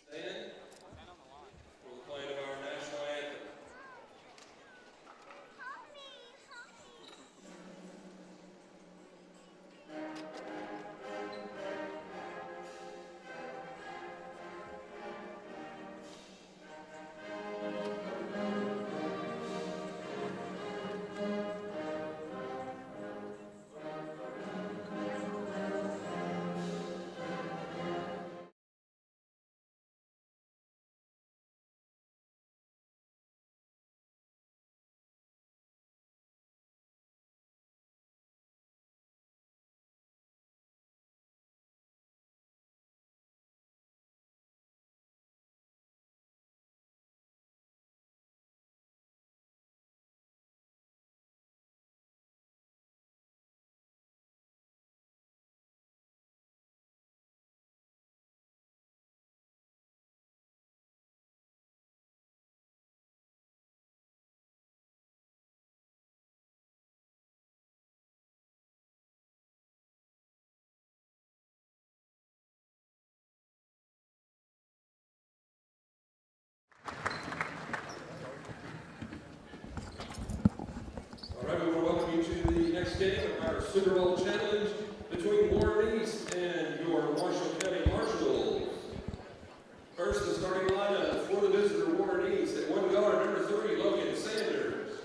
Stand for the playing of our national anthem. All right, we want to welcome you to the next game of our Super Bowl challenge between Warren East and your Marshall County Marshals. First, the starting lineup for the visitor Warren East at one guard, number 3, Logan Sanders.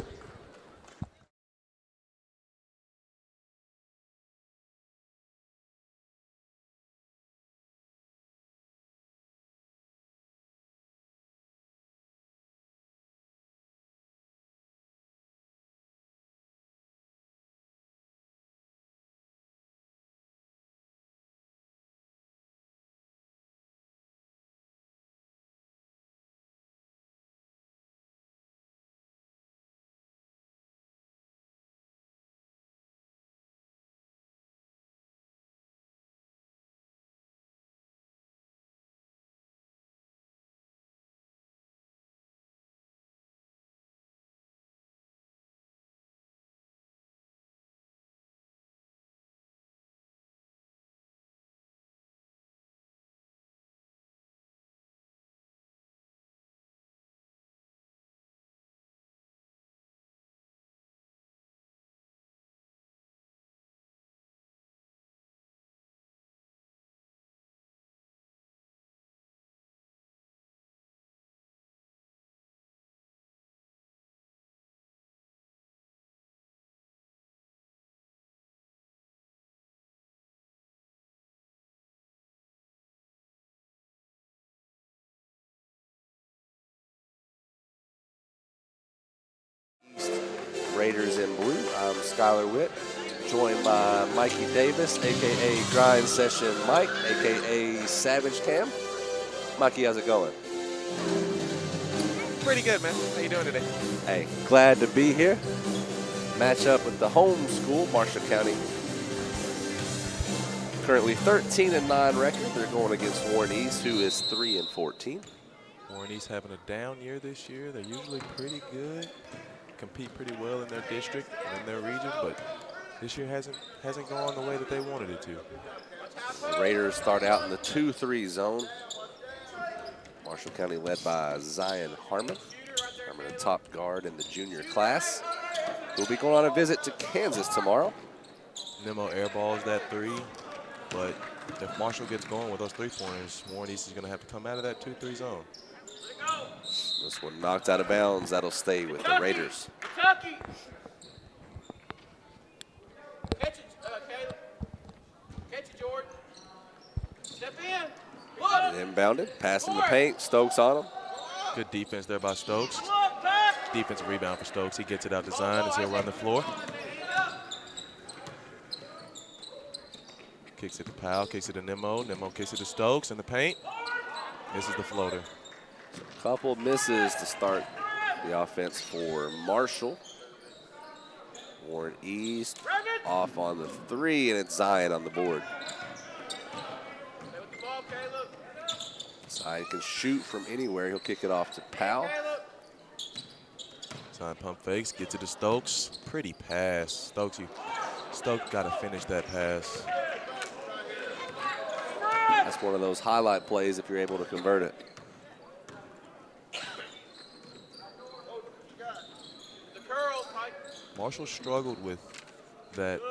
Raiders in blue. I'm Skylar Witt, joined by Mikey Davis, a.k.a. Grind Session Mike, a.k.a. Savage Cam. Mikey, how's it going? Pretty good, man. How you doing today? Hey, glad to be here. Match up with the home school, Marshall County. Currently 13-9 record. They're going against Warren East, who is 3-14. Warren East having a down year this year. They're usually pretty good, compete pretty well in their district and in their region, but this year hasn't gone the way that they wanted it to. The Raiders start out in the 2-3 zone. Marshall County led by Zion Harmon. Harmon, a top guard in the junior class. We'll be going on a visit to Kansas tomorrow. Nemo airballs that 3, but if Marshall gets going with those 3-pointers, Warren East is going to have to come out of that 2-3 zone. This one knocked out of bounds. That'll stay with the Raiders. Kentucky. Catch it, Caleb. Catch it, Jordan. Step in. Look. Inbounded, pass in the paint. Stokes on him. Good defense there by Stokes. Defensive rebound for Stokes. He gets it out to Zion as he'll run the floor. Kicks it to Powell, kicks it to Nemo. Nemo kicks it to Stokes in the paint. Misses the floater. A couple misses to start the offense for Marshall. Warren East off on the 3, and it's Zion on the board. Zion can shoot from anywhere. He'll kick it off to Powell. Zion pump fakes, gets it to Stokes. Pretty pass. Stokes got to finish that pass. That's one of those highlight plays if you're able to convert it. The curls, Mike. Marshall struggled with that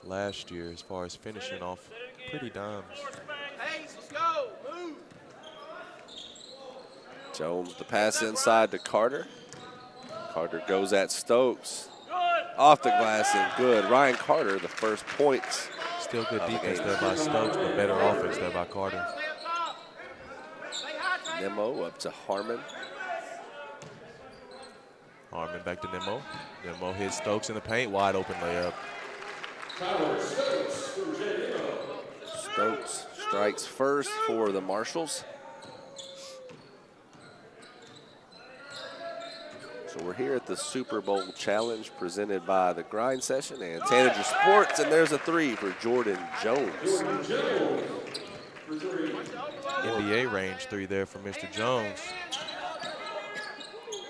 last year as far as finishing off pretty dimes. Pace, let's go. Move. Jones, the pass inside to Carter. Carter goes at Stokes. Off the glass and good. Ryan Carter, the first points. Still good defense there by Stokes, but better offense there by Carter. Nemo up to Harmon. Harmon back to Nemo. Nemo hits Stokes in the paint. Wide open layup. Stokes strikes first for the Marshals. So we're here at the Super Bowl Challenge presented by the Grind Session and Tanager Sports, and there's a three for Jordan Jones. NBA range three there for Mr. Jones.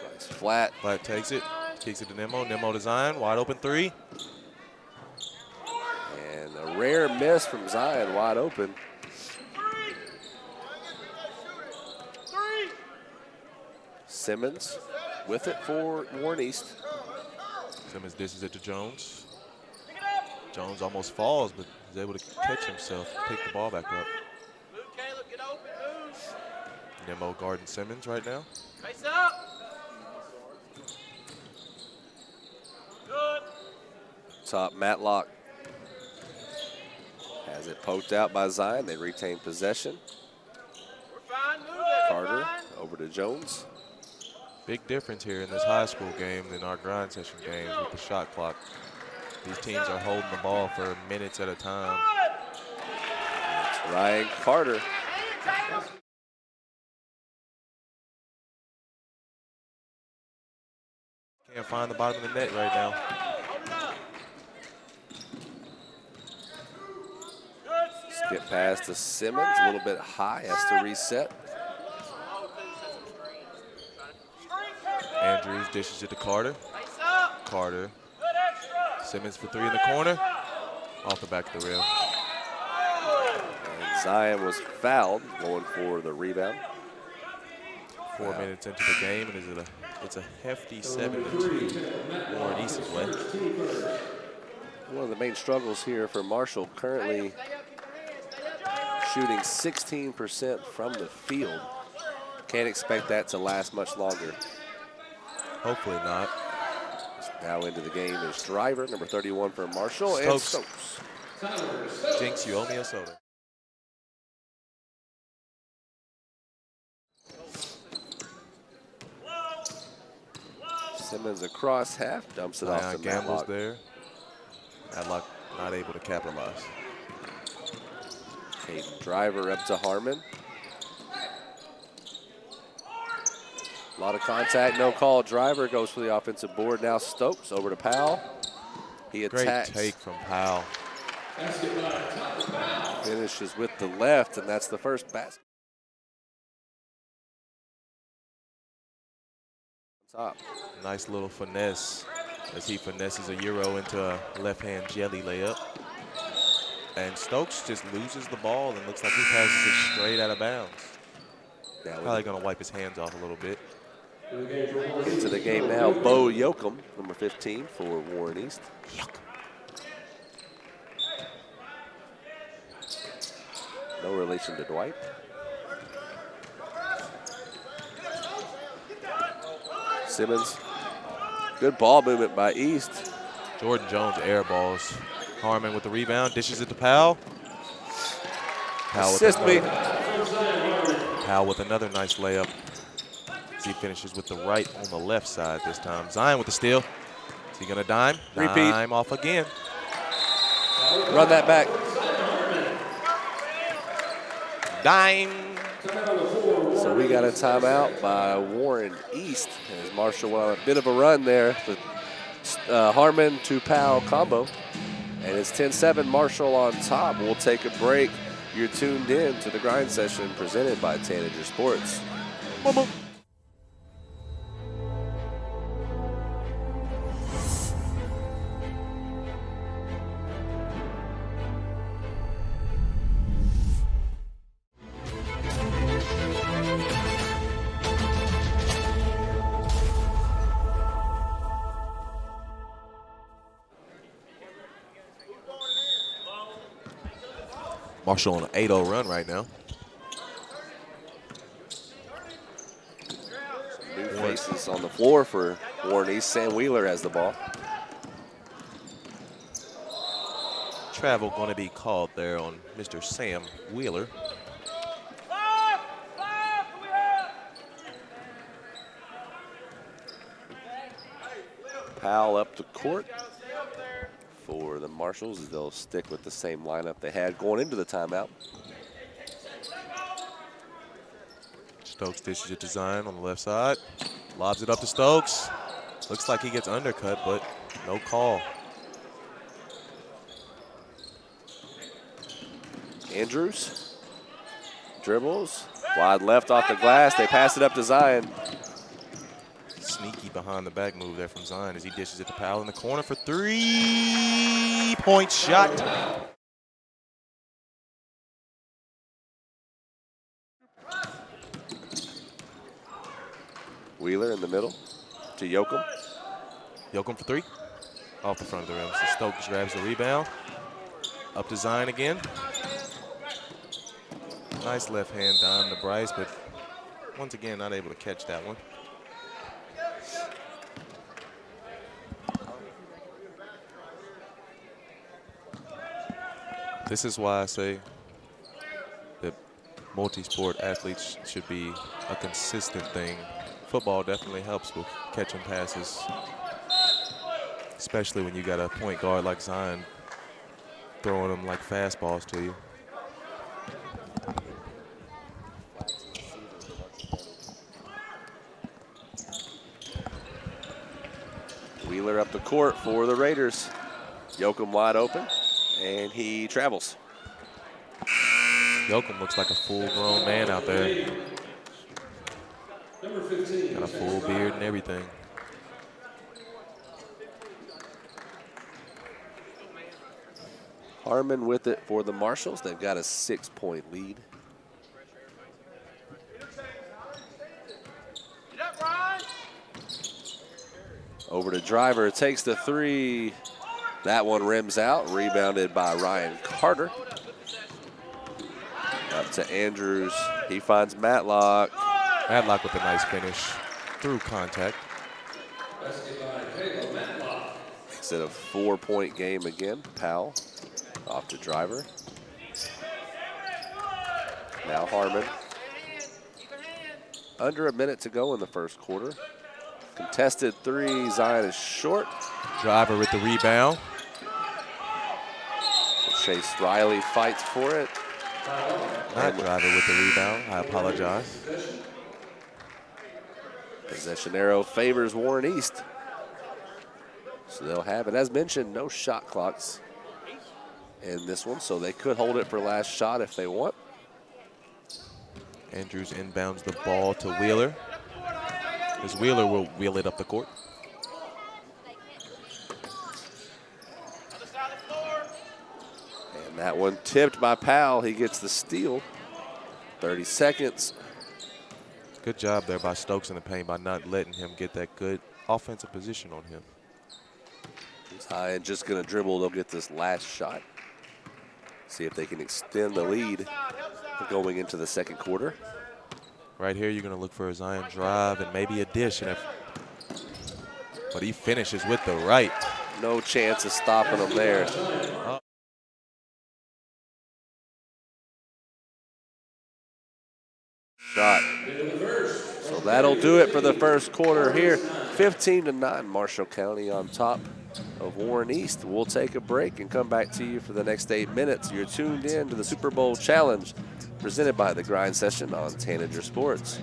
Nice flat. Flat takes it, kicks it to Nemo. Nemo to Zion, wide open three. And a rare miss from Zion, wide open. Simmons with it for Warren East. Simmons dishes it to Jones. Jones almost falls, but is able to catch himself, pick the ball back up. Move, Caleb, get open, move. Nemo guarding Simmons right now. Face up. Good. Top Matlock has it poked out by Zion. They retain possession. We're fine, move it. Carter over to Jones. Big difference here in this high school game than our grind session games with the shot clock. These teams are holding the ball for minutes at a time. It's Ryan Carter. Can't find the bottom of the net right now. Skip pass to Simmons, a little bit high, has to reset. Andrews dishes it to Carter. Carter. Simmons for three in the corner. Off the back of the rim. And Zion was fouled, going for the rebound. 4 minutes into the game, and it's a hefty 7-2 Warren East's way. One of the main struggles here for Marshall, currently shooting 16% from the field. Can't expect that to last much longer. Hopefully not. Now into the game is Driver, number 31 for Marshall, and Stokes. Jinx, you owe me a soda. Simmons across half, dumps it off to Gamble's Matlock. there. Matlock not able to capitalize. Caden Driver up to Harmon. A lot of contact, no call. Driver goes for the offensive board. Now Stokes over to Powell. He attacks. Great take from Powell. Finishes with the left, and that's the first basket. Top. Nice little finesse as he finesses a Euro into a left-hand jelly layup. And Stokes just loses the ball and looks like he passes it straight out of bounds. Probably going to wipe his hands off a little bit. Into the game now, Bo Yoakum, number 15 for Warren East. No relation to Dwight. Simmons, good ball movement by East. Jordan Jones air balls. Harmon with the rebound, dishes it to Powell. Assist me. Powell with another nice layup. He finishes with the right on the left side this time. Zion with the steal. Is he gonna dime? Repeat. Dime off again. Run that back. Dime. So we got a timeout by Warren East as Marshall went on a bit of a run there. The Harmon to Powell combo. And it's 10-7 Marshall on top. We'll take a break. You're tuned in to the Grind Session presented by Tanager Sports. Marshall on an 8-0 run right now. New faces on the floor for Warren East. Sam Wheeler has the ball. Travel going to be called there on Mr. Sam Wheeler. Powell up to court for the Marshalls. They'll stick with the same lineup they had going into the timeout. Stokes dishes it to Zion on the left side. Lobs it up to Stokes. Looks like he gets undercut, but no call. Andrews dribbles. Wide left off the glass. They pass it up to Zion. Sneaky behind the back move there from Zion as he dishes it to Powell in the corner for 3-point shot. Wheeler in the middle to Yoakum. Yoakum for 3. Off the front of the rim. So Stokes grabs the rebound. Up to Zion again. Nice left hand dime to Bryce, but once again not able to catch that one. This is why I say that multi-sport athletes should be a consistent thing. Football definitely helps with catching passes, especially when you got a point guard like Zion throwing them like fastballs to you. Wheeler up the court for the Raiders. Yoakum wide open, and he travels. Yoakum looks like a full-grown man out there. Number 15. Got a full beard and everything. Harmon with it for the Marshalls. They've got a 6-point lead. Over to Driver, takes the 3. That one rims out, rebounded by Ryan Carter. Up to Andrews, he finds Matlock. Matlock with a nice finish through contact. Makes it a 4-point game again. Powell off to Driver. Now Harmon. Under a minute to go in the first quarter. Contested 3, Zion is short. Driver with the rebound. Chase Riley fights for it. Not Driver with the rebound, I apologize. Possession arrow favors Warren East. So they'll have it. As mentioned, no shot clocks in this one, so they could hold it for last shot if they want. Andrews inbounds the ball to Wheeler. As Wheeler will wheel it up the court. And that one tipped by Powell. He gets the steal. 30 seconds. Good job there by Stokes in the paint by not letting him get that good offensive position on him. Zion just going to dribble. They'll get this last shot. See if they can extend the lead going into the second quarter. Right here, you're going to look for a Zion drive and maybe a dish. But he finishes with the right. No chance of stopping him there. Shot. So that'll do it for the first quarter here. 15-9, Marshall County on top of Warren East. We'll take a break and come back to you for the next 8 minutes. You're tuned in to the Super Bowl Challenge presented by the Grind Session on Tanager Sports.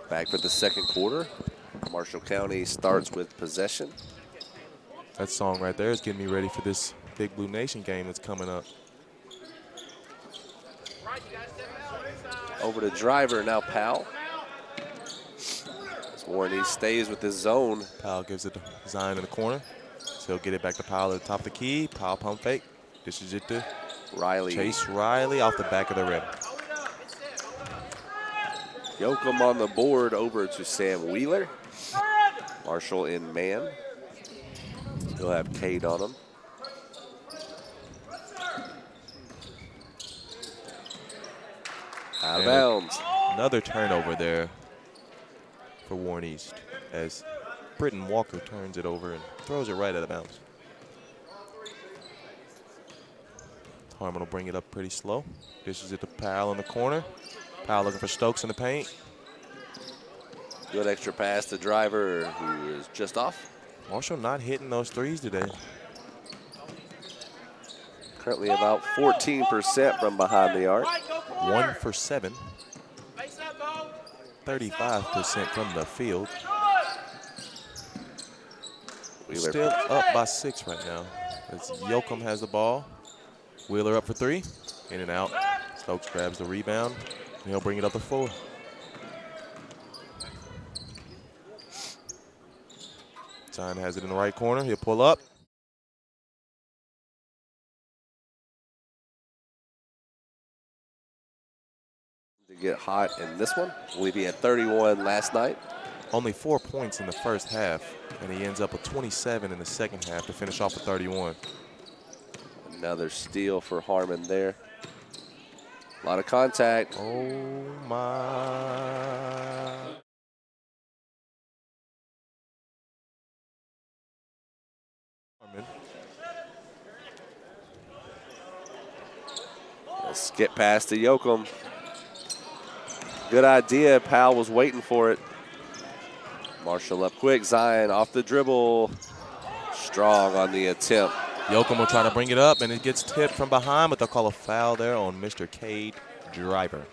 Back for the second quarter. Marshall County starts with possession. That song right there is getting me ready for this Big Blue Nation game that's coming up. Over to Driver, now Powell. As Warren East stays with his zone. Powell gives it to Zion in the corner. So he'll get it back to Powell at the top of the key. Powell pump fake. Dishes it to Riley. Chase Riley off the back of the rim. Yoakum on the board over to Sam Wheeler. Marshall in man. He'll have Cade on him. Out of bounds. Another turnover there for Warren East as Britton Walker turns it over and throws it right out of bounds. Harmon will bring it up pretty slow. Dishes it to Powell in the corner. Powell looking for Stokes in the paint. Good extra pass to Driver, who is just off. Marshall not hitting those threes today. Currently about 14% from behind the arc. 1 for 7. 35% from the field. Wheeler. Still up by 6 right now. As Yoakum has the ball. Wheeler up for 3. In and out. Stokes grabs the rebound. And he'll bring it up the floor. Zion has it in the right corner. He'll pull up. To get hot in this one. I believe he had 31 last night. Only 4 points in the first half, and he ends up with 27 in the second half to finish off with 31. Another steal for Harmon there. A lot of contact. Oh, my. A skip pass to Yoakum. Good idea. Powell was waiting for it. Marshall up quick. Zion off the dribble. Strong on the attempt. Yoakum will try to bring it up, and it gets tipped from behind, but they'll call a foul there on Mr. Cade Driver.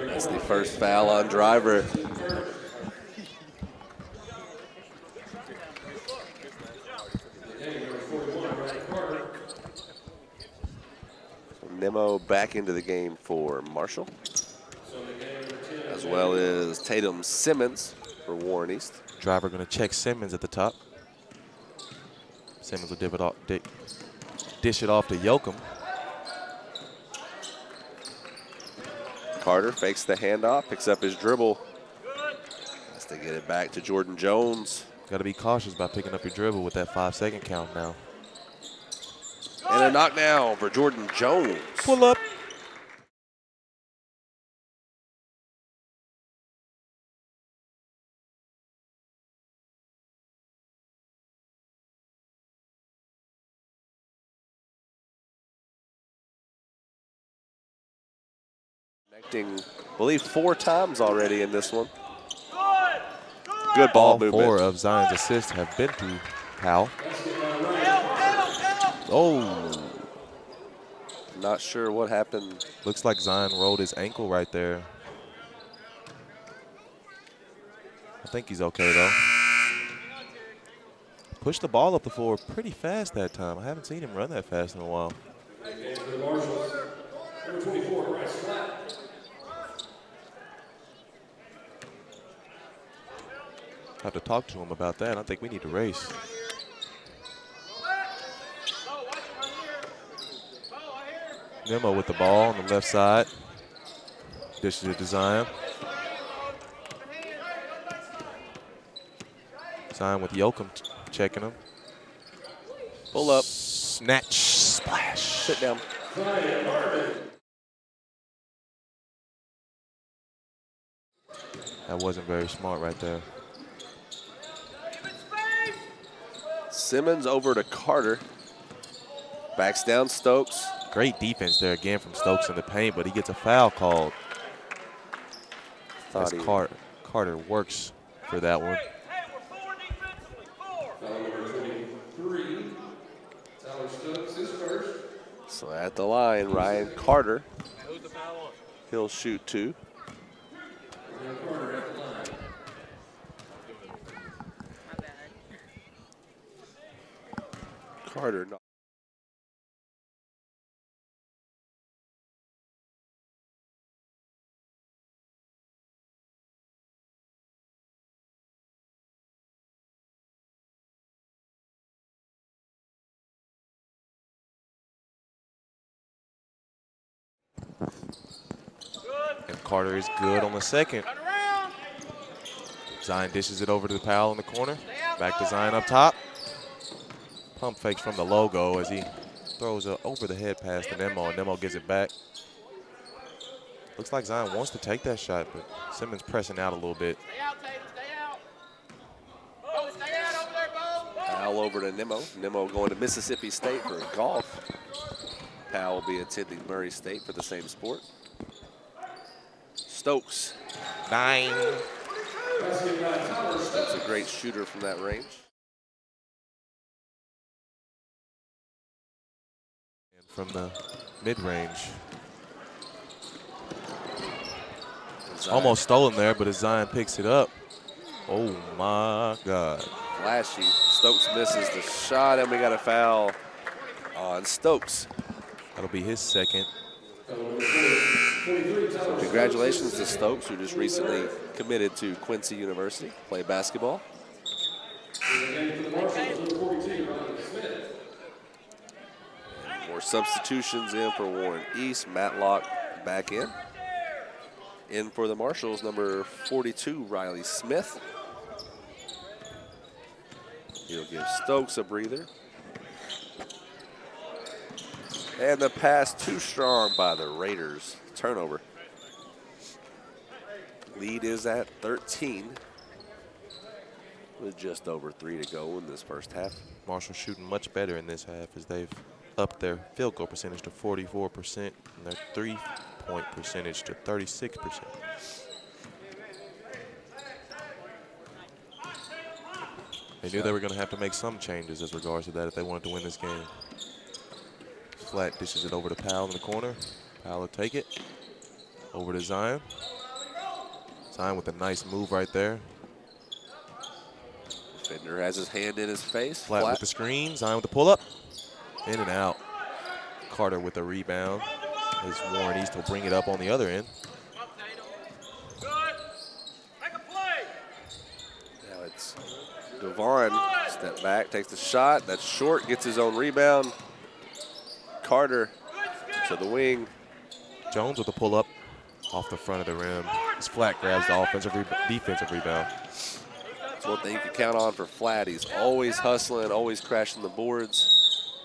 That's the first foul on Driver. Nemo back into the game for Marshall, as well as Tatum Simmons for Warren East. Driver going to check Simmons at the top. Simmons will dish it off to Yoakum. Carter fakes the handoff, picks up his dribble. Has to get it back to Jordan Jones. Got to be cautious about picking up your dribble with that 5-second count now. And a knockdown for Jordan Jones. Pull up. Connecting, I believe, 4 times already in this one. Good ball All movement. 4 of Zion's assists have been to Powell. Oh. Not sure what happened. Looks like Zion rolled his ankle right there. I think he's okay, though. Pushed the ball up the floor pretty fast that time. I haven't seen him run that fast in a while. Number 24, Bryce Flat. I have to talk to him about that. I think we need to race. Nemo with the ball on the left side. Dishes it to Zion. Zion with Yoakum checking him. Pull up. Snatch, splash. Sit down. That wasn't very smart right there. Simmons over to Carter. Backs down Stokes. Great defense there again from Stokes in the paint, but he gets a foul called. As Carter works for that one. Foul number 23. Tyler Stokes. Stokes is first. So at the line, Ryan Carter. Who's the foul on? He'll shoot 2. Ryan Carter at the line. My bad. Carter. And Carter is good on the second. Turn around. Zion dishes it over to the Powell in the corner. Back to Zion up top. Pump fakes from the logo as he throws a over the head pass to Nemo, and Nemo gives it back. Looks like Zion wants to take that shot, but Simmons pressing out a little bit. Stay out, Tatum. Stay out. Bo, stay out over there, Bo. Powell over to Nemo. Nemo going to Mississippi State for golf. Powell will be attending Murray State for the same sport. Stokes. 9. Basket by Tyler That's Stokes. a great shooter from that range. And from the mid-range. Zion Almost stolen there, but as Zion picks it up. Oh my God. flashy. Stokes misses the shot, and we got a foul on Stokes. That'll be his second. So congratulations to Stokes, who just recently committed to Quincy University, play basketball. And for the Marshals, number 42, Ryan Smith. More substitutions in for Warren East. Matlock back in. In for the Marshals, number 42, Riley Smith. He'll give Stokes a breather. And the pass too strong by the Raiders. Turnover. Lead is at 13 with just over 3 to go in this first half. Marshall shooting much better in this half as they've upped their field goal percentage to 44% and their three-point percentage to 36%. They knew they were going to have to make some changes as regards to that if they wanted to win this game. Flat dishes it over to Powell in the corner. Powell will take it. Over to Zion. Zion with a nice move right there. Defender has his hand in his face. Flat with the screen. Zion with the pull-up. In and out. Carter with the rebound. As Warren East will bring it up on the other end. Up, Tatum. Good. Make a play. Now it's Devon. Step back, takes the shot. That's short, gets his own rebound. Carter to the wing. Jones with the pull-up off the front of the rim. As Flat grabs the defensive rebound. That's one thing you can count on for Flat. He's always hustling, always crashing the boards.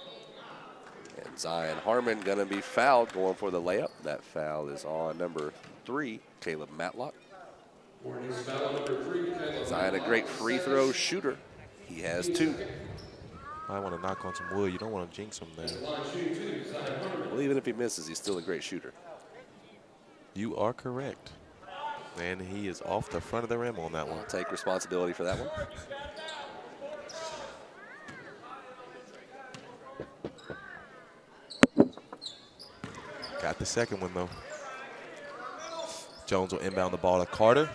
And Zion Harmon gonna be fouled going for the layup. That foul is on number 3, Caleb Matlock. Warren East foul on number 3, Caleb Zion a great free throw shooter. He has 2. I want to knock on some wood. You don't want to jinx him there. Line shooting 2, Zion Harmon. Well, even if he misses, he's still a great shooter. You are correct. And he is off the front of the rim on that one. I'll take responsibility for that one. Got the second one, though. Jones will inbound the ball to Carter.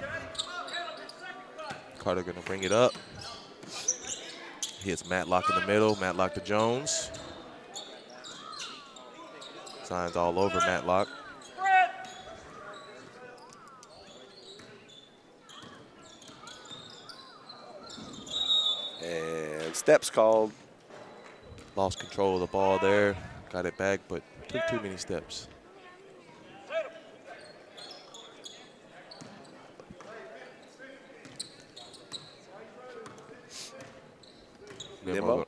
Carter going to bring it up. Hits Matlock in the middle. Matlock to Jones. Zion's all over Matlock. And steps called. Lost control of the ball there. Got it back, but took too many steps. Nemo.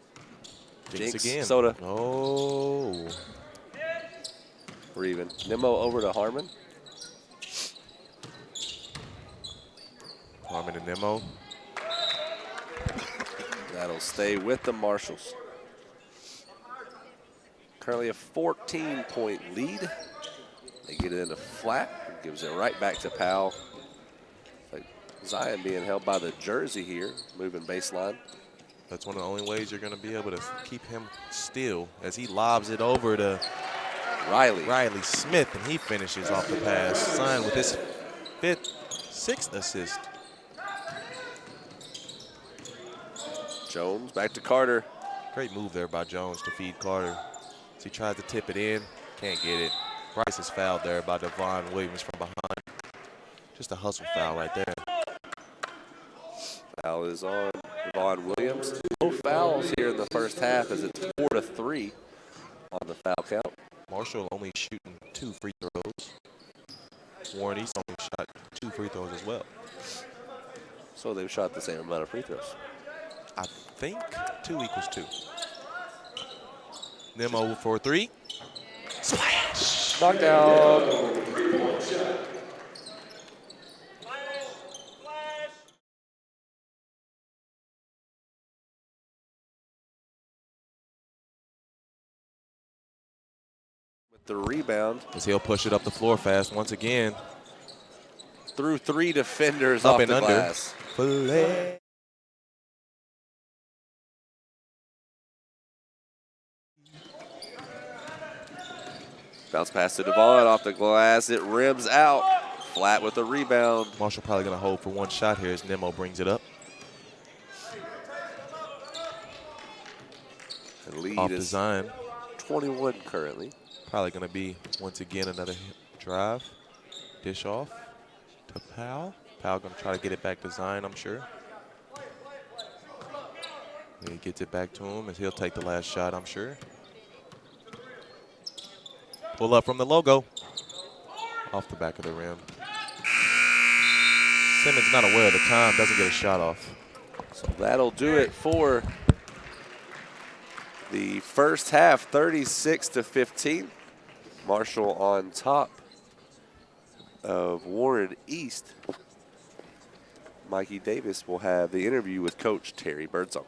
Jinx Jinx. again. Soda. Oh. We're even. Nemo over to Harmon. Harmon and Nemo. That'll stay with the Marshals. Currently a 14-point lead. They get it into Flat. Gives it right back to Powell. Like Zion being held by the jersey here, moving baseline. That's one of the only ways you're going to be able to keep him still as he lobs it over to Riley Smith, and he finishes off the pass. Zion with his sixth assist. Jones back to Carter. Great move there by Jones to feed Carter. As he tries to tip it in, can't get it. Bryce is fouled there by Devon Williams from behind. Just a hustle foul right there. Foul is on Devon Williams. No fouls here in the first half as it's 4-3 on the foul count. Marshall only shooting 2 free throws. Warren East only shot 2 free throws as well. So they've shot the same amount of free throws. I think 2 equals 2. Nemo for 3. Splash! Knocked down. With the rebound. As he'll push it up the floor fast once again. Through 3 defenders Up off and the under. glass. Filet. Bounce pass to Devon off the glass. It rims out. Flat with the rebound. Marshall probably going to hold for one shot here as Nemo brings it up. The lead Off is design. 21 currently. Probably going to be, once again, another drive. Dish off to Powell. Powell going to try to get it back to Zion, I'm sure. He gets it back to him as he'll take the last shot, I'm sure. Pull up from the logo. Off the back of the rim. Simmons not aware of the time, doesn't get a shot off. So that'll do it for the first half, 36-15. Marshall on top of Warren East. Mikey Davis will have the interview with Coach Terry Birdsong.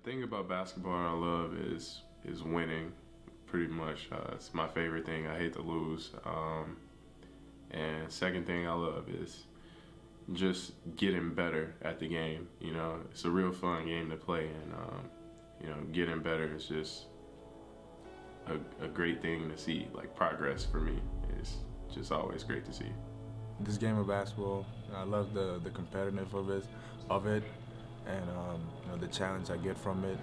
The thing about basketball I love is winning, pretty much. It's my favorite thing. I hate to lose. And second thing I love is just getting better at the game. You know, it's a real fun game to play, and you know, getting better is just a great thing to see. Like, progress for me is just always great to see. This game of basketball, I love the competitiveness of it, and you know, the challenge I get from it,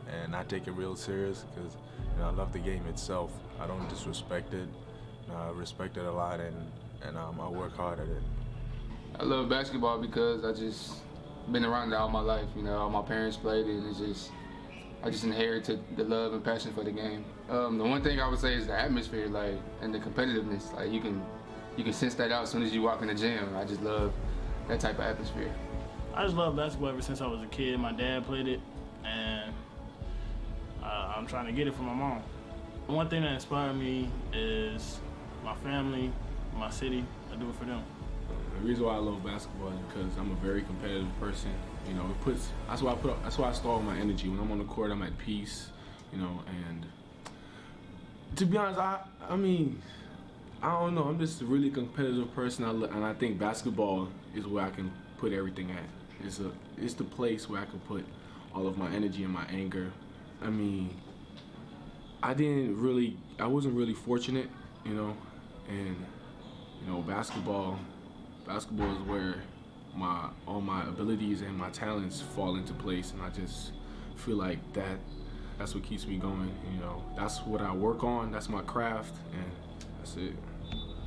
and I take it real serious because, you know, I love the game itself. I don't disrespect it. You know, I respect it a lot, and I work hard at it. I love basketball because I just been around it all my life. You know, all my parents played it, and I just inherited the love and passion for the game. The one thing I would say is the atmosphere, like, and the competitiveness. Like, you can sense that out as soon as you walk in the gym. I just love that type of atmosphere. I just love basketball ever since I was a kid. My dad played it, and I'm trying to get it from my mom. One thing that inspired me is my family, my city. I do it for them. The reason why I love basketball is because I'm a very competitive person. You know, that's why I store all my energy. When I'm on the court, I'm at peace. You know, and to be honest, I mean, I don't know. I'm just a really competitive person, and I think basketball is where I can put everything at. It's the place where I can put all of my energy and my anger. I mean, I wasn't really fortunate, you know, and you know, basketball is where all my abilities and my talents fall into place, and I just feel like that's what keeps me going. You know, that's what I work on. That's my craft, and that's it.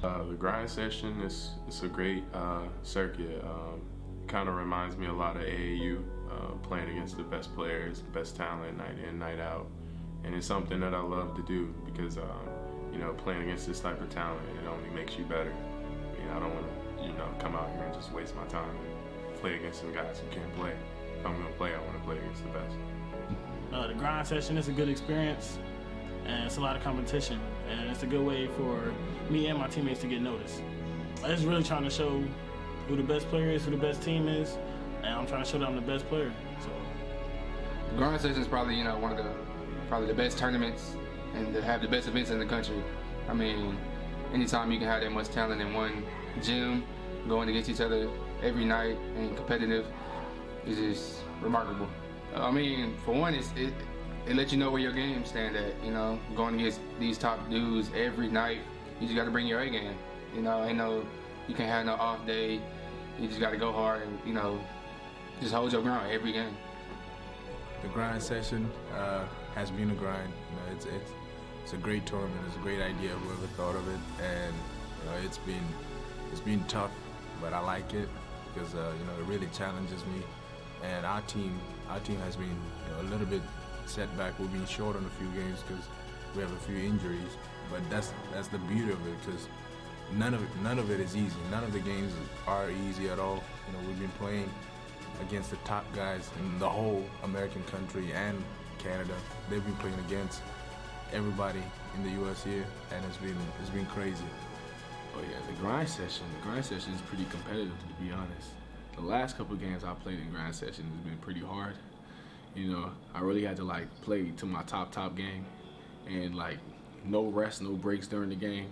The grind session is a great circuit. Kind of reminds me a lot of AAU, playing against the best players, best talent, night in, night out, and it's something that I love to do because you know, playing against this type of talent, it only makes you better. You know, I don't want to, you know, come out here and just waste my time and play against some guys who can't play. If I'm gonna play, I want to play against the best. The grind session is a good experience, and it's a lot of competition, and it's a good way for me and my teammates to get noticed. I'm just really trying to show who the best player is, who the best team is, and I'm trying to show that I'm the best player. So, the grind session is probably, you know, one of probably the best tournaments and to have the best events in the country. I mean, anytime you can have that much talent in one gym, going against each other every night and competitive, is just remarkable. I mean, for one, it lets you know where your game stand at. You know, going against these top dudes every night, you just got to bring your A game. You know, you can't have no off day. You just got to go hard and, you know, just hold your ground every game. The grind session has been a grind. You know, it's a great tournament. It's a great idea. Whoever thought of it, and you know, it's been tough, but I like it because you know, it really challenges me. And our team has been, you know, a little bit setback. We've been short on a few games because we have a few injuries. But that's the beauty of it, because none of it is easy. None of the games are easy at all. You know, we've been playing against the top guys in the whole American country and Canada. They've been playing against everybody in the U.S. here, and it's been crazy. Oh yeah, the grind session is pretty competitive, to be honest. The last couple of games I played in grind session has been pretty hard. You know, I really had to like play to my top game, and like no rest, no breaks during the game.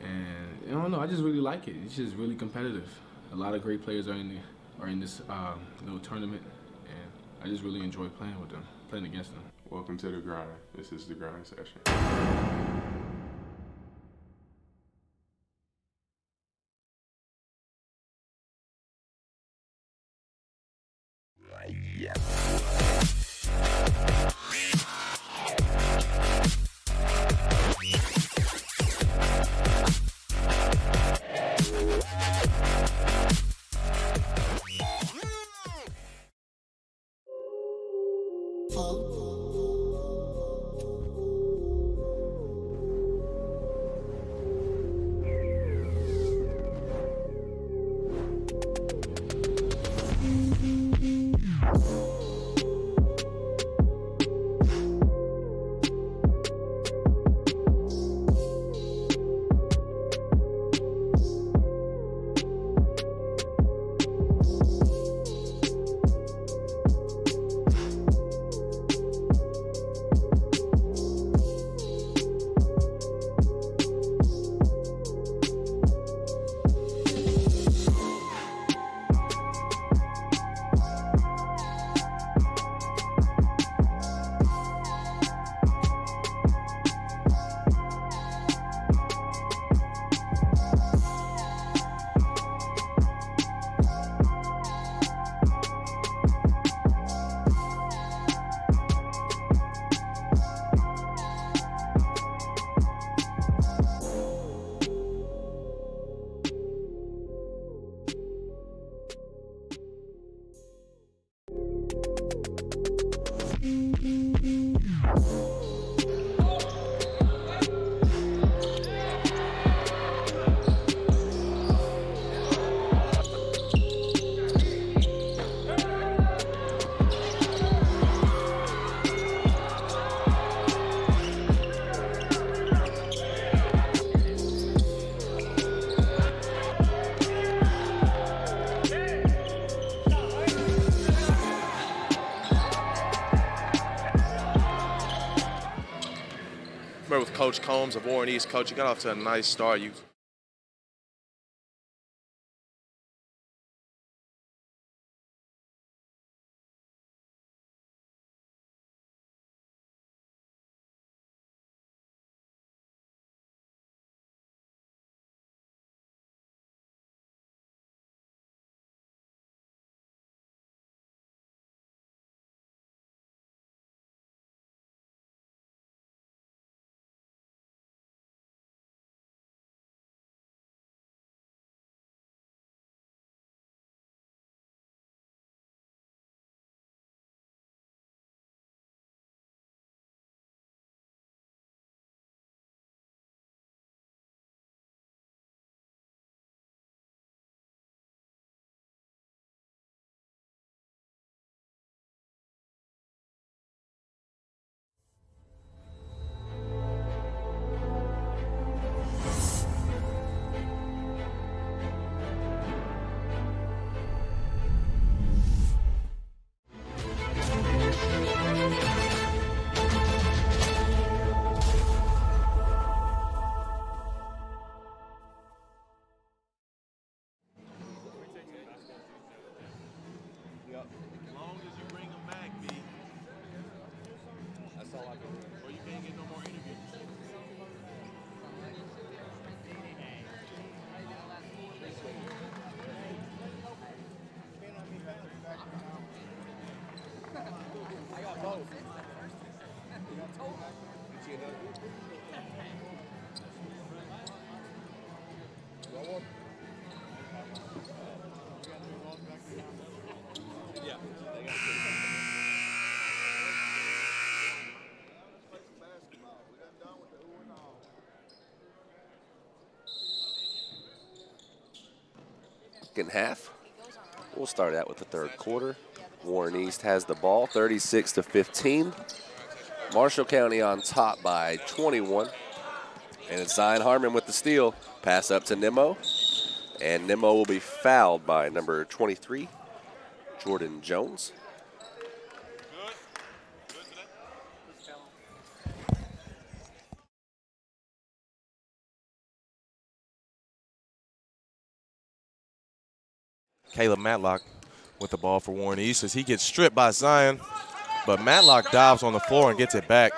And I don't know, I just really like it. It's just really competitive. A lot of great players are in this little tournament, and I just really enjoy playing with them, playing against them. Welcome to the grind. This is the grind session. Coach Combs of Warren East. Coach, you got off to a nice start. As long as you bring them back, B. That's all I can do. Or you can't get no more interviews. I got both. Second half. We'll start out with the third quarter. Warren East has the ball, 36-15. Marshall County on top by 21. And it's Zion Harmon with the steal. Pass up to Nimmo. And Nimmo will be fouled by number 23, Jordan Jones. Caleb Matlock with the ball for Warren East as he gets stripped by Zion. But Matlock dives on the floor and gets it back.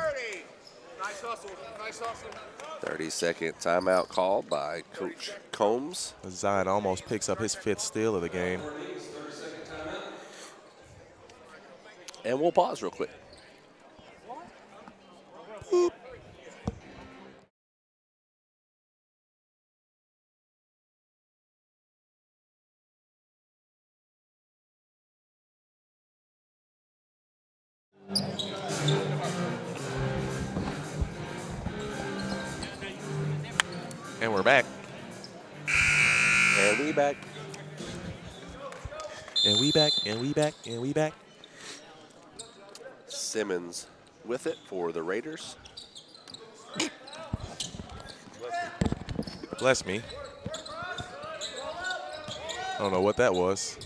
30-second timeout called by Coach Combs. Zion almost picks up his 5th steal of the game. And we'll pause real quick. Boop. And we're back. And we back. And we back, and we back, and we back. Simmons with it for the Raiders. Bless me. I don't know what that was.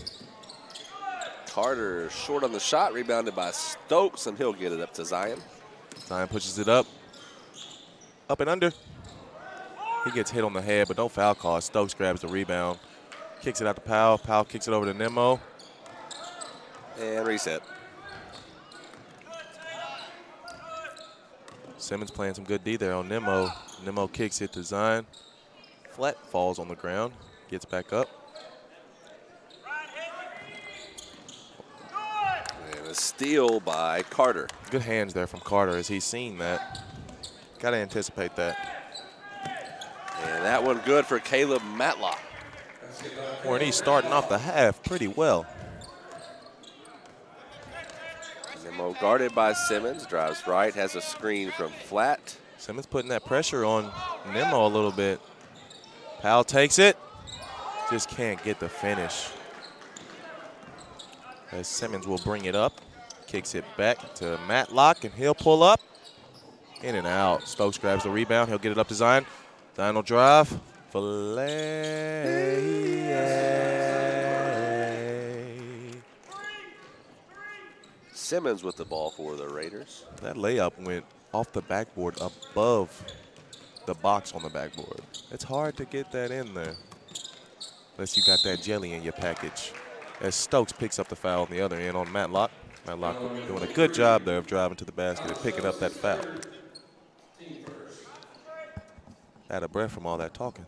Carter short on the shot, rebounded by Stokes, and he'll get it up to Zion. Zion pushes it up. Up and under. He gets hit on the head, but no foul call. Stokes grabs the rebound. Kicks it out to Powell. Powell kicks it over to Nimmo. And reset. Simmons playing some good D there on Nimmo. Nimmo kicks it to Zion. Flat falls on the ground. Gets back up. And a steal by Carter. Good hands there from Carter as he's seen that. Got to anticipate that. And that one good for Caleb Matlock. Warren East starting off the half pretty well. Nimmo guarded by Simmons, drives right, has a screen from Flat. Simmons putting that pressure on Nimmo a little bit. Powell takes it. Just can't get the finish. As Simmons will bring it up. Kicks it back to Matlock, and he'll pull up. In and out. Stokes grabs the rebound. He'll get it up to Zion. Zion will drive. Simmons with the ball for the Raiders. That layup went off the backboard above the box on the backboard. It's hard to get that in there unless you got that jelly in your package. As Stokes picks up the foul on the other end on Matlock. Matlock doing a good job there of driving to the basket and picking up that foul. Out of breath from all that talking.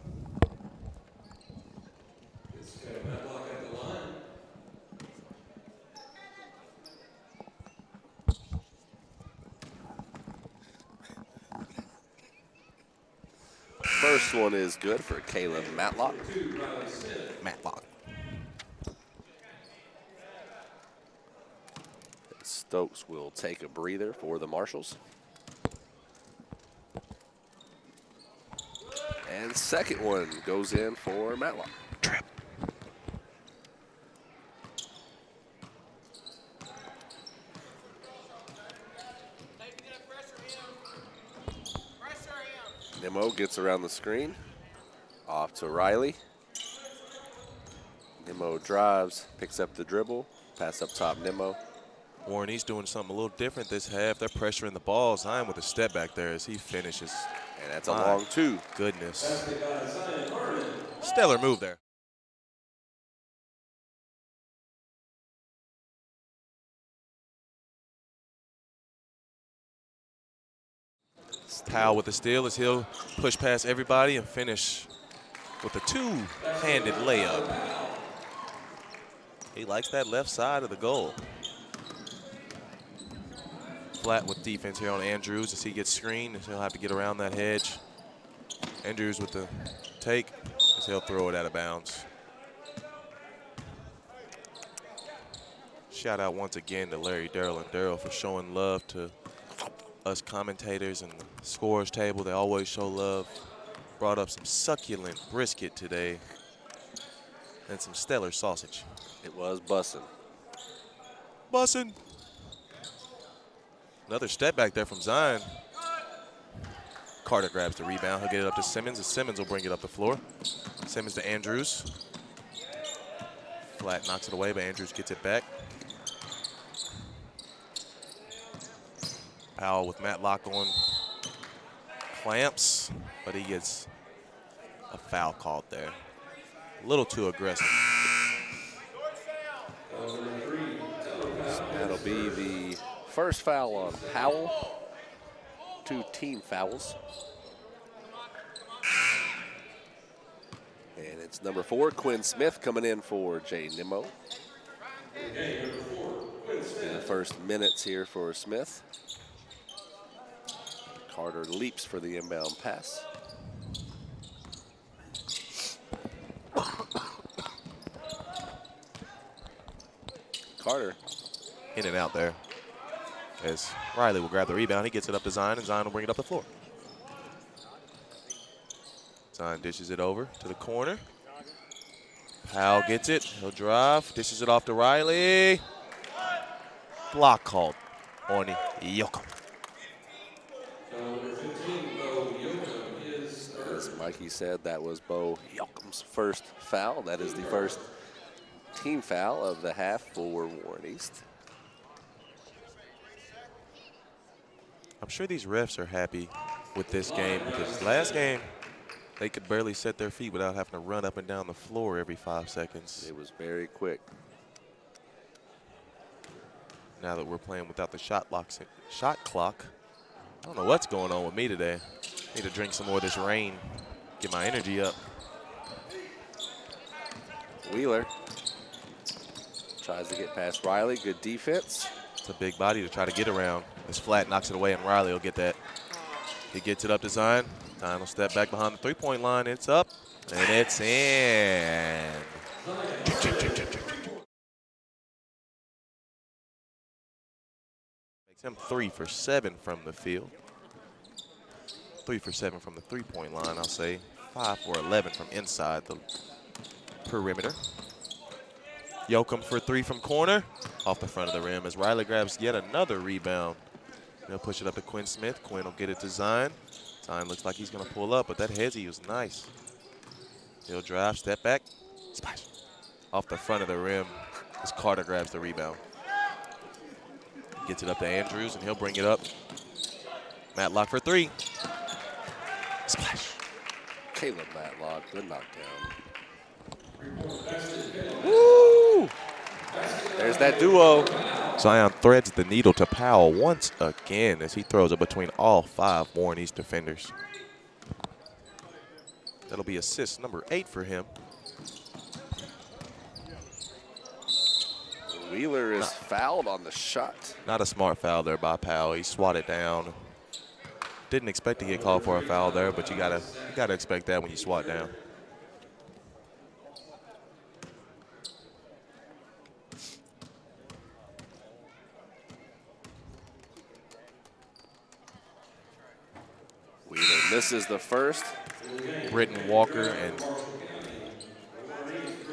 First one is good for Caleb Matlock. Matlock. Stokes will take a breather for the Marshals. And second one goes in for Matlock. Trip. Nimmo gets around the screen. Off to Riley. Nimmo drives, picks up the dribble. Pass up top, Nimmo. Warren, he's doing something a little different this half. They're pressuring the ball. Zion with a step back there as he finishes. And that's a long two. Goodness. Stellar move there. Powell with the steal as he'll push past everybody and finish with a two-handed layup. He likes that left side of the goal. Flat with defense here on Andrews as he gets screened, and he'll have to get around that hedge. Andrews with the take as he'll throw it out of bounds. Shout out once again to Larry, Darrell, and Darrell for showing love to us commentators and the scores table. They always show love. Brought up some succulent brisket today and some stellar sausage. It was bussin'. Bussin'. Another step back there from Zion. Carter grabs the rebound. He'll get it up to Simmons, and Simmons will bring it up the floor. Simmons to Andrews. Flat knocks it away, but Andrews gets it back. Powell with Matlock on clamps, but he gets a foul called there. A little too aggressive. That'll be the first foul on Powell. 2 team fouls. And it's number 4, Quinn Smith, coming in for Jay Nimmo. In the first minutes here for Smith. Carter leaps for the inbound pass. Carter. In and out there. As Riley will grab the rebound. He gets it up to Zion, and Zion will bring it up the floor. Zion dishes it over to the corner. Powell gets it. He'll drive. Dishes it off to Riley. Block called on Yokum. As Mikey said, that was Bo Yokum's first foul. That is the first team foul of the half for Warren East. I'm sure these refs are happy with this game because last game they could barely set their feet without having to run up and down the floor every 5 seconds. It was very quick. Now that we're playing without the shot clock, I don't know what's going on with me today. Need to drink some more of this rain, get my energy up. Wheeler tries to get past Riley. Good defense. It's a big body to try to get around. As Flat knocks it away, and Riley will get that. He gets it up to Zion. Zion will step back behind the three-point line. It's up, and it's in. Makes him 3 for 7 from the field. 3 for 7 from the three-point line, I'll say. 5 for 11 from inside the perimeter. Yokum for 3 from corner. Off the front of the rim as Riley grabs yet another rebound. They'll push it up to Quinn Smith. Quinn will get it to Zion. Zion looks like he's going to pull up, but that hezzy was nice. He'll drive, step back, splash. Off the front of the rim as Carter grabs the rebound. Gets it up to Andrews, and he'll bring it up. Matlock for 3. Splash. Caleb Matlock, good knockdown. Woo! There's that duo. Zion threads the needle to Powell once again as he throws it between all 5 Warren East defenders. That'll be assist number 8 for him. Wheeler is fouled on the shot. Not a smart foul there by Powell. He swatted down. Didn't expect to get called for a foul there, but you gotta expect that when you swat down. Wheeler misses the first. Britton Walker and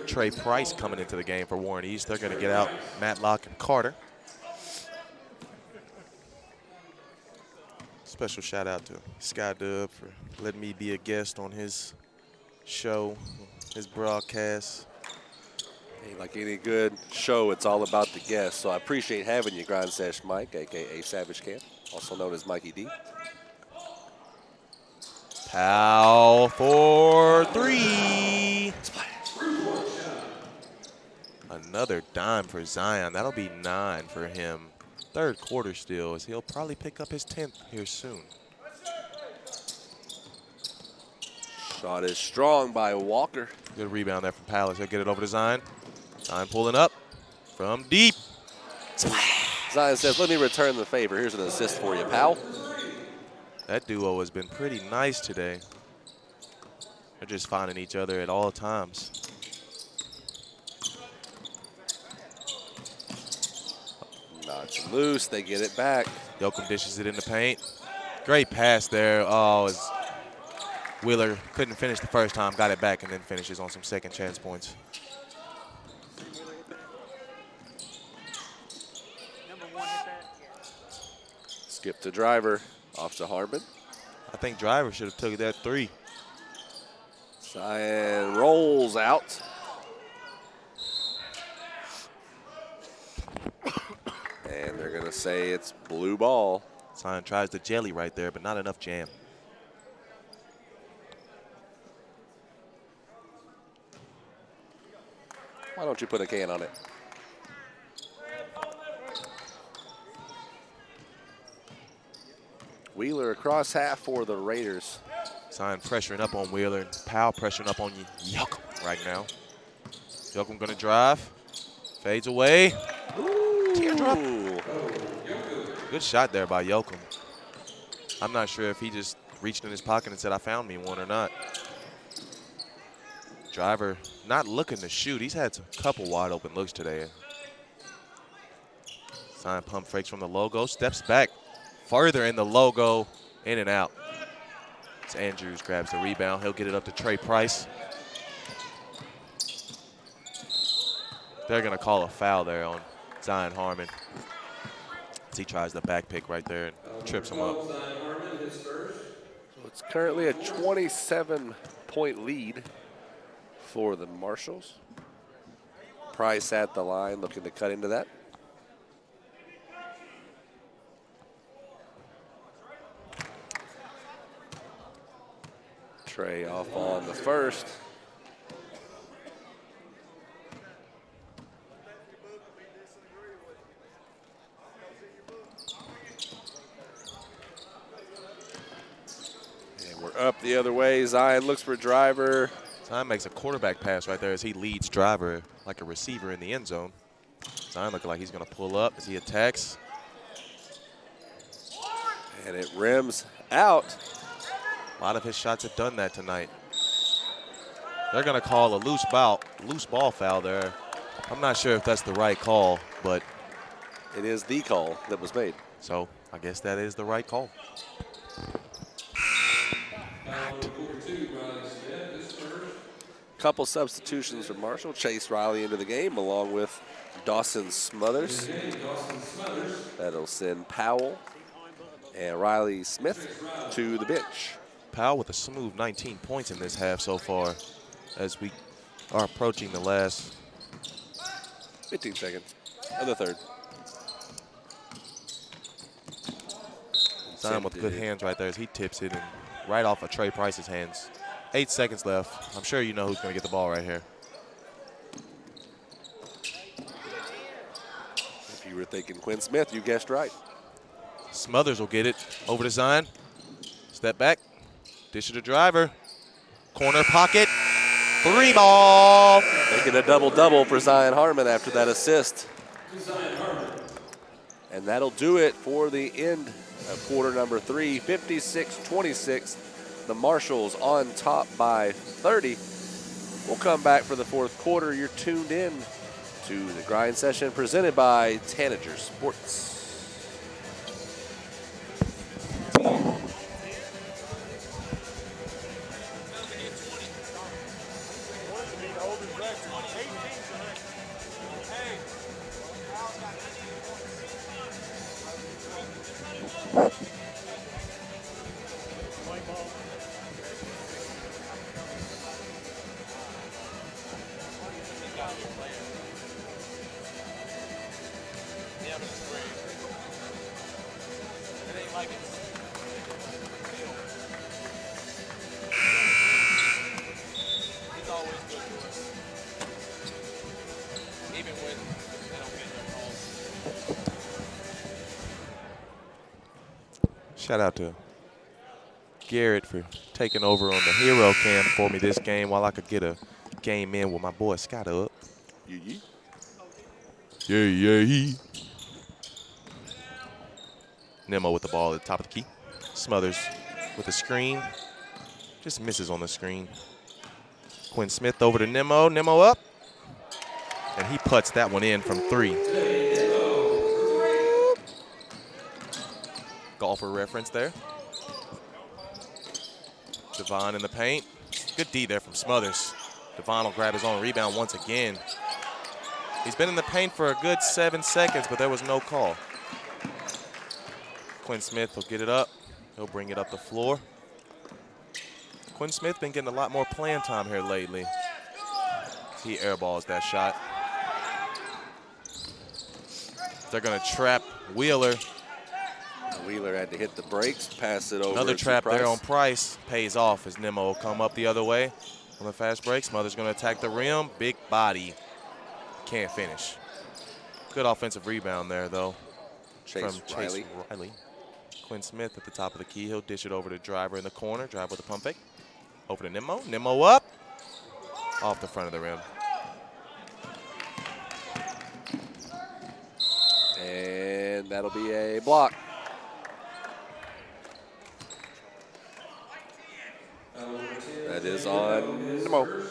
Trey Price coming into the game for Warren East. They're going to get out Matlock and Carter. Special shout out to Sky Dub for letting me be a guest on his show, his broadcast. Hey, like any good show, it's all about the guests. So I appreciate having you, Grind Sesh Mike, a.k.a. Savage Camp, also known as Mikey D. Powell for 3. Another dime for Zion. That'll be 9 for him. Third quarter still, as he'll probably pick up his 10th here soon. Shot is strong by Walker. Good rebound there from Powell. He'll get it over to Zion. Zion pulling up from deep. Zion says, let me return the favor. Here's an assist for you, Powell. That duo has been pretty nice today. They're just finding each other at all times. Knocks loose, they get it back. Yoakum dishes it in the paint. Great pass there. Oh, as Wheeler couldn't finish the first time, got it back, and then finishes on some second chance points. Skip to Driver, off to Harbin. I think Driver should have took that 3. Zion rolls out. And they're going to say it's blue ball. Zion tries the jelly right there, but not enough jam. Why don't you put a can on it? Wheeler across half for the Raiders. Zion pressuring up on Wheeler, and Powell pressuring up on Yoakum right now. Yoakum gonna drive, fades away. Ooh. Teardrop. Good shot there by Yoakum. I'm not sure if he just reached in his pocket and said, I found me one or not. Driver not looking to shoot. He's had a couple wide open looks today. Zion pump fakes from the logo, steps back further in the logo, in and out. As Andrews grabs the rebound, he'll get it up to Trey Price. They're gonna call a foul there on Zion Harmon as he tries the back pick right there and trips him up. So it's currently a 27-point lead for the Marshals. Price at the line, looking to cut into that. Trey off on the first. And we're up the other way. Zion looks for Driver. Zion makes a quarterback pass right there as he leads Driver like a receiver in the end zone. Zion looking like he's going to pull up as he attacks. And it rims out. A lot of his shots have done that tonight. They're going to call a loose ball foul there. I'm not sure if that's the right call, but it is the call that was made. So I guess that is the right call. Couple substitutions for Marshall. Chase Riley into the game along with Dawson Smothers. That'll send Powell and Riley Smith to the bench. Powell with a smooth 19 points in this half so far as we are approaching the last 15 seconds of the third. Zion with good hands right there as he tips it and right off of Trey Price's hands. 8 seconds left. I'm sure you know who's going to get the ball right here. If you were thinking Quinn Smith, you guessed right. Smothers will get it over to Zion. Step back. Dish to the driver. Corner pocket. 3 ball. Making a double-double for Zion Harmon after that assist. And that'll do it for the end of quarter number 3, 56-26. The Marshals on top by 30. We'll come back for the fourth quarter. You're tuned in to the grind session presented by Tanager Sports. Shout out to Garrett for taking over on the hero cam for me this game while I could get a game in with my boy Scott up. Yeah. Nemo with the ball at the top of the key. Smothers with the screen. Just misses on the screen. Quinn Smith over to Nemo. Nemo up. And he puts that one in from 3. Golfer reference there. Devon in the paint. Good D there from Smothers. Devon will grab his own rebound once again. He's been in the paint for a good 7 seconds, but there was no call. Quinn Smith will get it up. He'll bring it up the floor. Quinn Smith been getting a lot more playing time here lately. He airballs that shot. They're going to trap Wheeler. Wheeler had to hit the brakes, pass it over. Another trap Price. there on Price. Pays off as Nemo will come up the other way on the fast break. Smothers going to attack the rim. Big body. Can't finish. Good offensive rebound there, though. From Chase Riley. Quinn Smith at the top of the key. He'll dish it over to Driver in the corner. Drive with a pump fake. Over to Nemo. Nemo up. Off the front of the rim. And that'll be a block. That is on Nemo.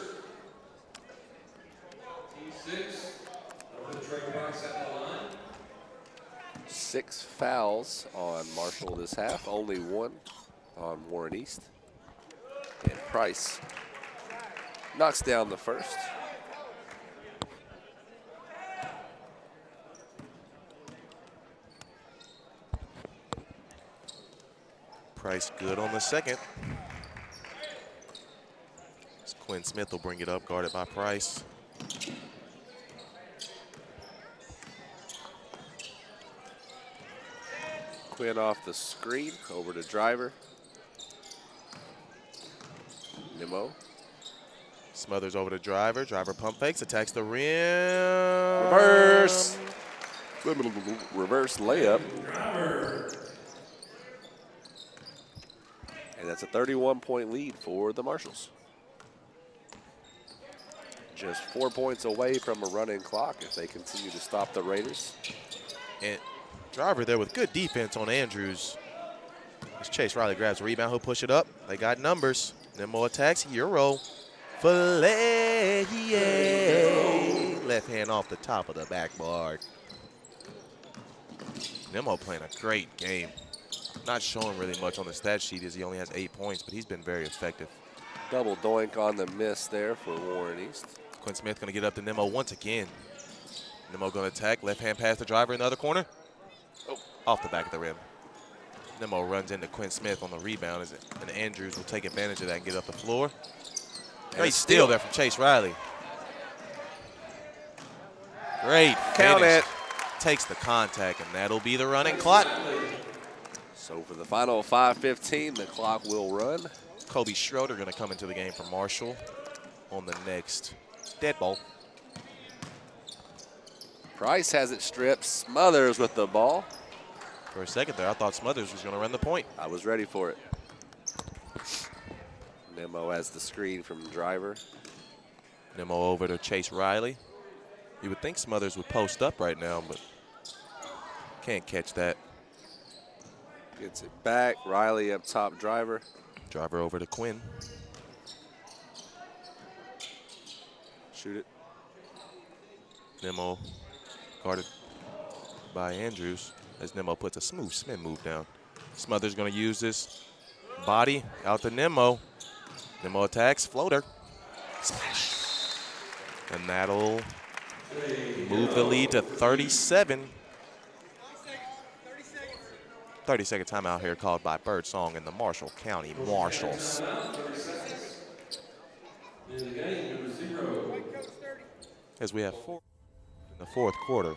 6 fouls on Marshall this half, only 1 on Warren East. And Price knocks down the first. Price good on the second. Quinn Smith will bring it up, guarded by Price. Quinn off the screen, over to Driver. Nemo. Smothers over to Driver. Driver pump fakes, attacks the rim. Reverse. Reverse layup. And that's a 31-point lead for the Marshals. Just 4 points away from a running clock if they continue to stop the Raiders. And Driver there with good defense on Andrews. As Chase Riley grabs a rebound, he'll push it up. They got numbers. Nemo attacks, Euro. Filet. Left hand off the top of the backboard. Nemo playing a great game. Not showing really much on the stat sheet as he only has 8 points, but he's been very effective. Double doink on the miss there for Warren East. Quinn Smith going to get up to Nemo once again. Nemo going to attack. Left hand pass to Driver in the other corner. Oh, off the back of the rim. Nemo runs into Quinn Smith on the rebound, and Andrews will take advantage of that and get up the floor. Great steal there from Chase Riley. Great Count finish. it. Takes the contact, and that'll be the running clock. So for the final 5:15, the clock will run. Kobe Schroeder going to come into the game for Marshall on the next dead ball. Price has it stripped. Smothers with the ball. For a second there, I thought Smothers was going to run the point. I was ready for it. Nemo has the screen from Driver. Nemo over to Chase Riley. You would think Smothers would post up right now, but can't catch that. Gets it back. Riley up top, Driver. Driver over to Quinn. Shoot it. Nemo guarded by Andrews as Nemo puts a smooth spin move down. Smothers going to use this body out to Nemo. Nemo attacks, floater. Splash. And that'll move the lead to 37. 30-second timeout here called by Birdsong and the Marshall County Marshals. As we have 4 in the fourth quarter.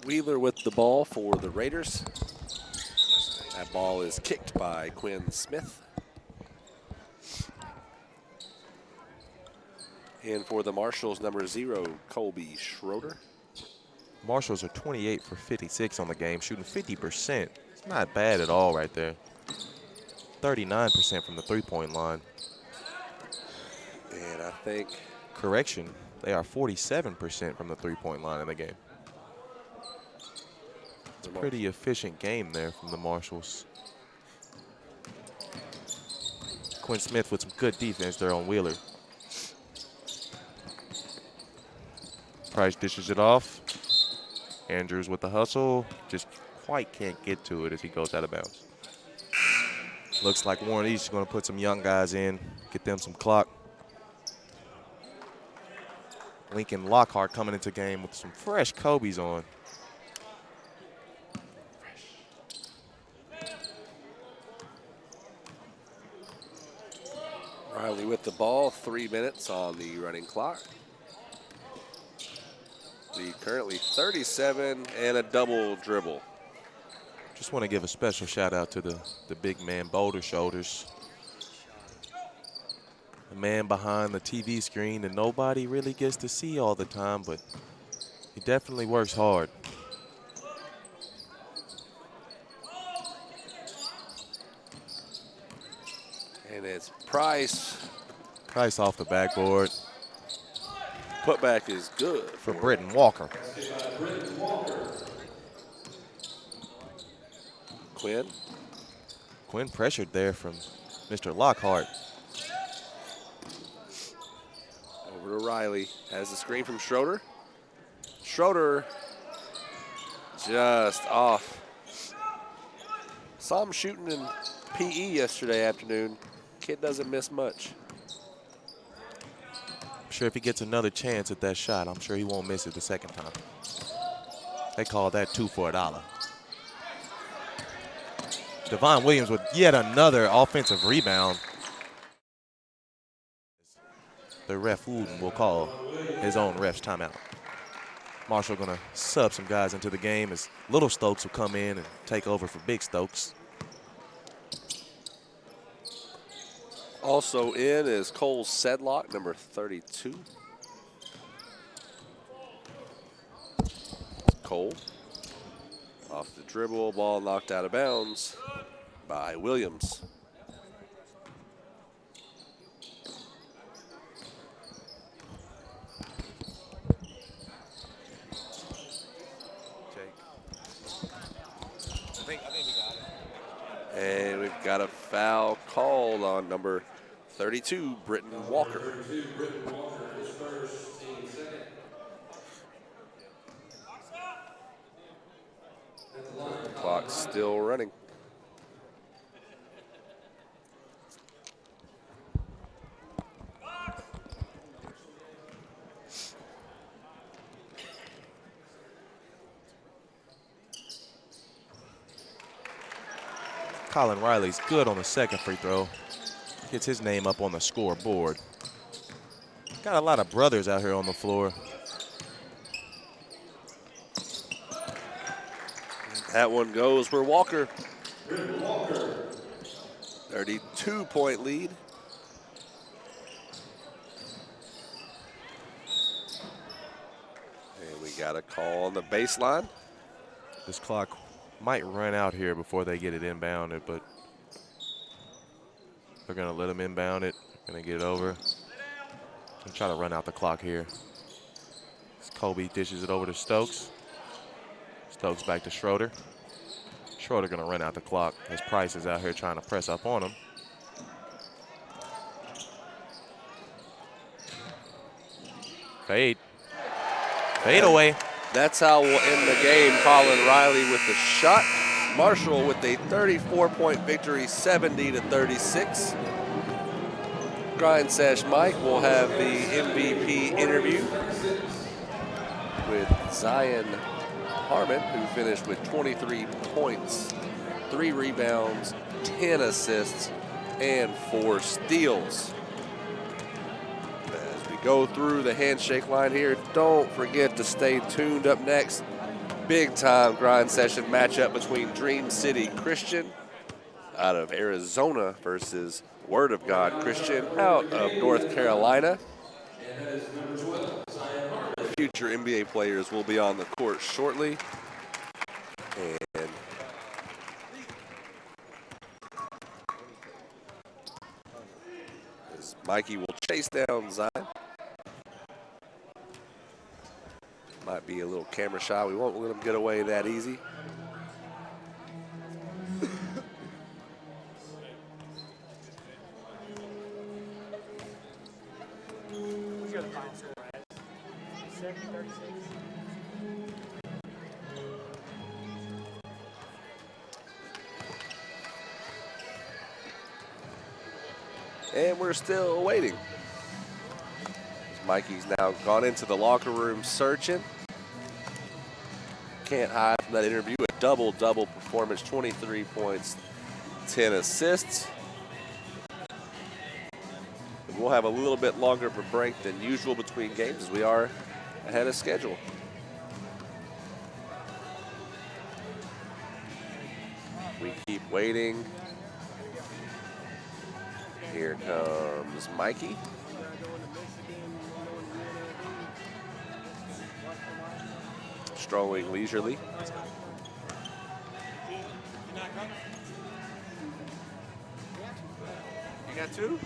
Wheeler with the ball for the Raiders. That ball is kicked by Quinn Smith. And for the Marshals, number 0, Colby Schroeder. Marshals are 28 for 56 on the game, shooting 50%. It's not bad at all right there. 39% from the three-point line. And I think... Correction, they are 47% from the three-point line in the game. It's a pretty efficient game there from the Marshals. Quinn Smith with some good defense there on Wheeler. Price dishes it off. Andrews with the hustle. Just quite can't get to it as he goes out of bounds. Looks like Warren East is going to put some young guys in, get them some clock. Lincoln Lockhart coming into game with some fresh Kobe's on. Riley with the ball, 3 minutes on the running clock. Lead currently 37 and a double dribble. Just want to give a special shout out to the big man, Boulder Shoulders. The man behind the TV screen that nobody really gets to see all the time, but he definitely works hard. And it's Price. Price off the backboard. Putback is good for Britton Walker. Quinn. Quinn pressured there from Mr. Lockhart. Over to Riley. Has the screen from Schroeder. Schroeder just off. Saw him shooting in PE yesterday afternoon. Kid doesn't miss much. I'm sure if he gets another chance at that shot, I'm sure he won't miss it the second time. They call that 2 for $1. Devon Williams with yet another offensive rebound. The ref Wooden will call his own ref's timeout. Marshall gonna sub some guys into the game as Little Stokes will come in and take over for Big Stokes. Also in is Cole Sedlock, number 32. Cole off the dribble, ball knocked out of bounds by Williams. And we've got a foul called on number 32, Britton Walker. 32, Britton Walker is first, team second. At the line, Clock still running. Colin Riley's good on the second free throw. Gets his name up on the scoreboard. Got a lot of brothers out here on the floor. That one goes for Walker. 32-point lead. And we got a call on the baseline. This clock might run out here before they get it inbounded, but they're going to let them inbound it. Going to get it over. And try to run out the clock here. Kobe dishes it over to Stokes. Stokes back to Schroeder. Schroeder going to run out the clock as Price is out here trying to press up on him. Fade. Fade away. That's how we'll end the game. Colin Riley with the shot. Marshall with a 34-point victory, 70-36. Grind Sesh Mike will have the MVP interview with Zion Harmon, who finished with 23 points, 3 rebounds, 10 assists, and 4 steals. As we go through the handshake line here, don't forget to stay tuned. Up next, big-time grind session matchup between Dream City Christian out of Arizona versus Word of God Christian out of North Carolina. Future NBA players will be on the court shortly. And as Mikey will chase down Zion. Might be a little camera shy. We won't let him get away that easy. And we're still waiting. Mikey's now gone into the locker room searching. Can't hide from that interview. A double-double performance, 23 points, 10 assists. We'll have a little bit longer of a break than usual between games as we are ahead of schedule. We keep waiting. Here comes Mikey. Strolling leisurely. You got 2?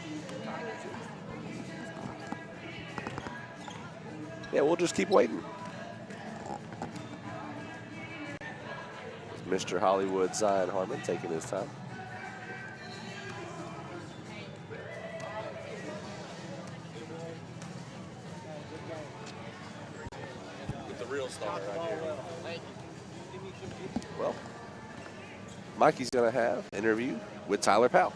Yeah, we'll just keep waiting. Mr. Hollywood Zion Harmon taking his time. Get the real star right here. Well, Mikey's going to have an interview with Tyler Powell.